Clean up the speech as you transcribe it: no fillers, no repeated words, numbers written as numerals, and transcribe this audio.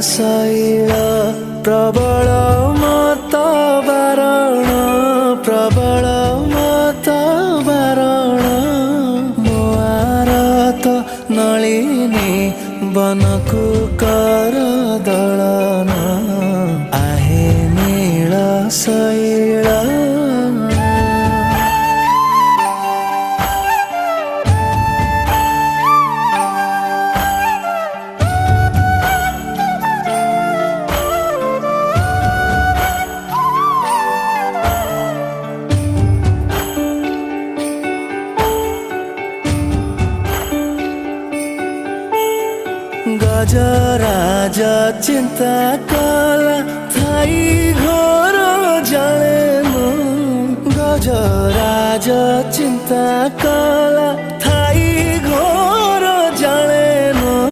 शैल प्रबल मत बारण प्रबल मत बारण मो आरत नलिनी बनकु कर दलन आहे नील शैल गजराज चिंता कला थाई घर जाने गजराज चिंता कला